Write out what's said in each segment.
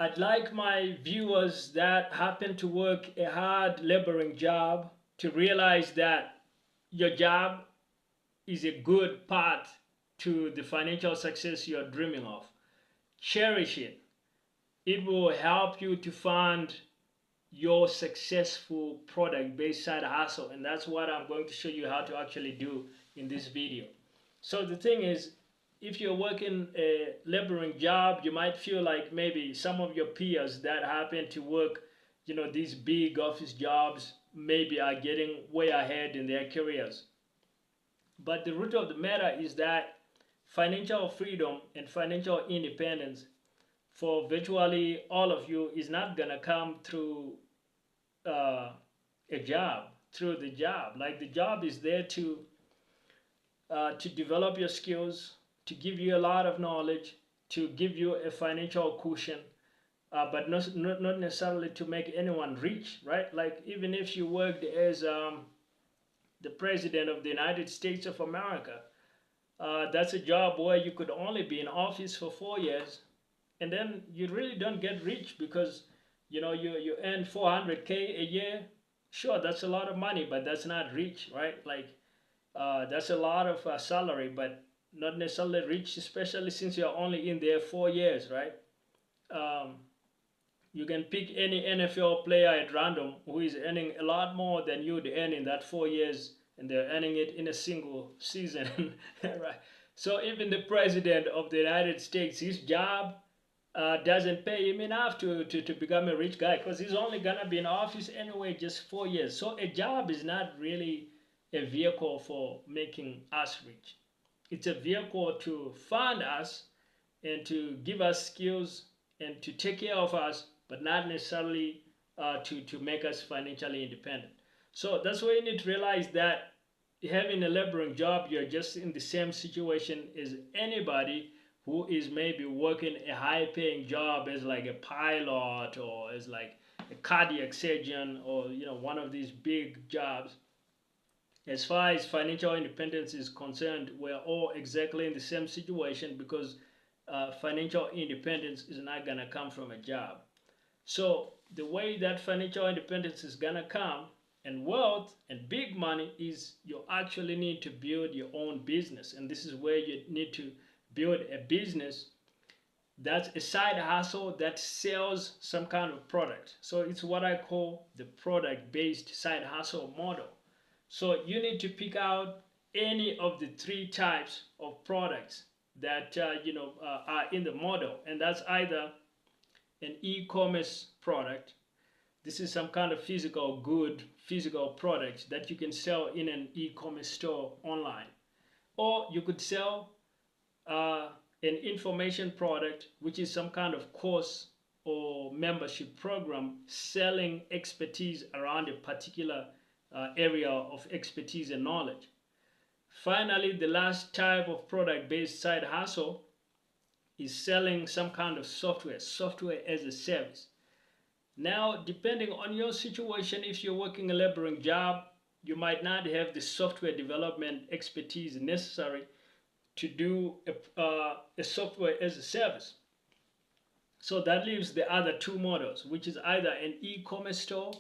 I'd like my viewers that happen to work a hard laboring job to realize that your job is a good path to the financial success you're dreaming of. Cherish it. It will help you to fund your successful product-based side hustle, and that's what I'm going to show you how to actually do in this video. So the thing is, if you're working a laboring job, you might feel like maybe some of your peers that happen to work, these big office jobs, maybe are getting way ahead in their careers. But the root of the matter is that financial freedom and financial independence for virtually all of you is not gonna come through a job, through the job. Like, the job is there to develop your skills, to give you a lot of knowledge, to give you a financial cushion, but not necessarily to make anyone rich, right? Like, even if you worked as the President of the United States of America, that's a job where you could only be in office for 4 years, and then you really don't get rich because you earn 400K a year. Sure, that's a lot of money, but that's not rich, right? Like, that's a lot of salary, but not necessarily rich, especially since you're only in there 4 years, right? You can pick any NFL player at random who is earning a lot more than you'd earn in that 4 years, and they're earning it in a single season, right? So even the President of the United States, his job doesn't pay him enough to become a rich guy, because he's only gonna be in office anyway just 4 years. So a job is not really a vehicle for making us rich. It's a vehicle to fund us and to give us skills and to take care of us, but not necessarily to make us financially independent. So that's why you need to realize that having a laboring job, you're just in the same situation as anybody who is maybe working a high-paying job as like a pilot or as like a cardiac surgeon, or one of these big jobs. As far as financial independence is concerned, we're all exactly in the same situation, because financial independence is not gonna come from a job. So the way that financial independence is gonna come, and wealth and big money, is you actually need to build your own business. And this is where you need to build a business that's a side hustle that sells some kind of product. So it's what I call the product-based side hustle model. So you need to pick out any of the 3 types of products that are in the model, and that's either an e-commerce product. This is some kind of physical good, physical product that you can sell in an e-commerce store online. Or you could sell an information product, which is some kind of course or membership program selling expertise around a particular area of expertise and knowledge. Finally, the last type of product-based side hustle is selling some kind of software as a service. Now, depending on your situation, if you're working a laboring job, you might not have the software development expertise necessary to do a software as a service. So that leaves the other 2 models, which is either an e-commerce store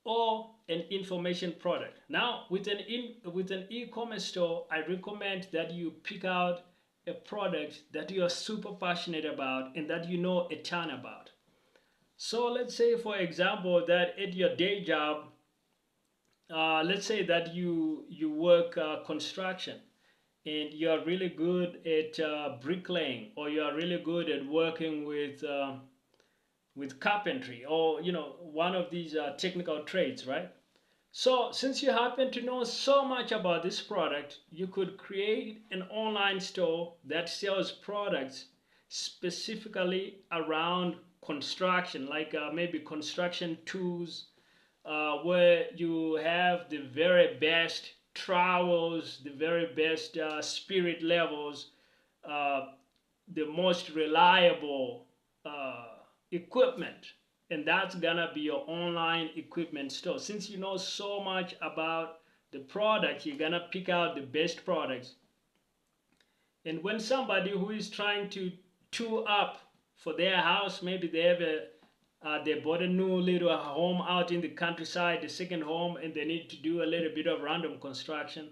or an information product. Now, with an e-commerce store, I recommend that you pick out a product that you are super passionate about and that you know a ton about. So let's say, for example, that at your day job, let's say that you work construction, and you are really good at bricklaying, or you are really good at working with carpentry, or one of these technical trades, right? So since you happen to know so much about this product, you could create an online store that sells products specifically around construction, like maybe construction tools, where you have the very best trowels, the very best spirit levels, the most reliable equipment. And that's gonna be your online equipment store. Since you know so much about the product, you're gonna pick out the best products. And when somebody who is trying to tool up for their house. Maybe they have they bought a new little home out in the countryside, the second home, and they need to do a little bit of random construction.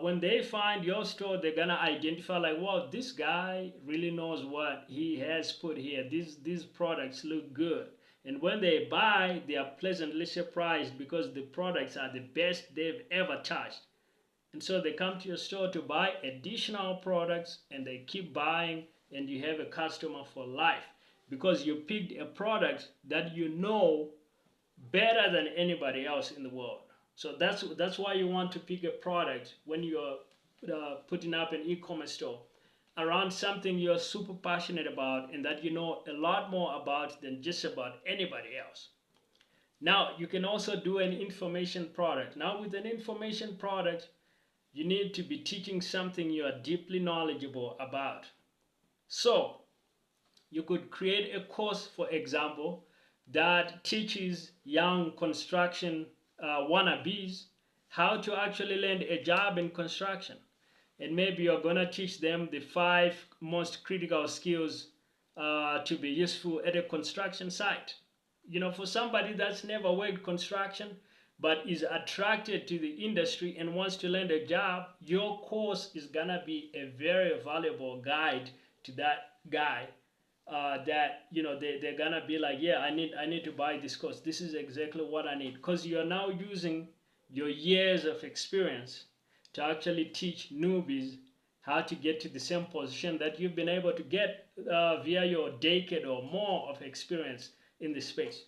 When they find your store, they're gonna identify like, wow, this guy really knows what he has put here. These products look good. And when they buy, they are pleasantly surprised because the products are the best they've ever touched. And so they come to your store to buy additional products, and they keep buying, and you have a customer for life because you picked a product that you know better than anybody else in the world. So that's why you want to pick a product when you're putting up an e-commerce store around something you're super passionate about and that you know a lot more about than just about anybody else. Now, you can also do an information product. Now, with an information product, you need to be teaching something you are deeply knowledgeable about. So, you could create a course, for example, that teaches young construction wannabes how to actually land a job in construction. And maybe you're going to teach them the 5 most critical skills to be useful at a construction site. You know, for somebody that's never worked construction but is attracted to the industry and wants to land a job, your course is going to be a very valuable guide to that guy. That, you know, they're gonna be like, yeah, I need to buy this course. This is exactly what I need, because you're now using your years of experience to actually teach newbies how to get to the same position that you've been able to get via your decade or more of experience in the space.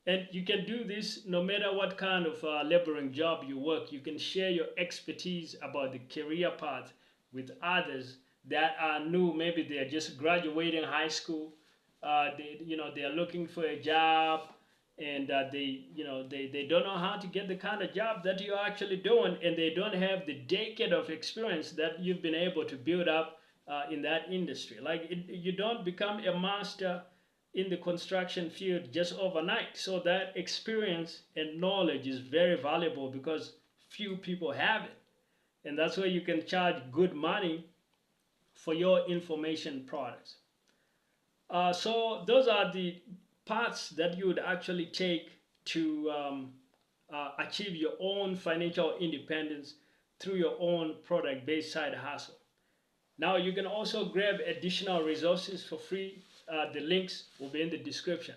And you can do this no matter what kind of laboring job you work. You can share your expertise about the career path with others that are new. Maybe they're just graduating high school. They are looking for a job, and they don't know how to get the kind of job that you're actually doing, and they don't have the decade of experience that you've been able to build up in that industry. Like you don't become a master in the construction field just overnight. So that experience and knowledge is very valuable because few people have it, and that's where you can charge good money for your information products. So those are the paths that you would actually take to achieve your own financial independence through your own product-based side hustle. Now you can also grab additional resources for free. The links will be in the description.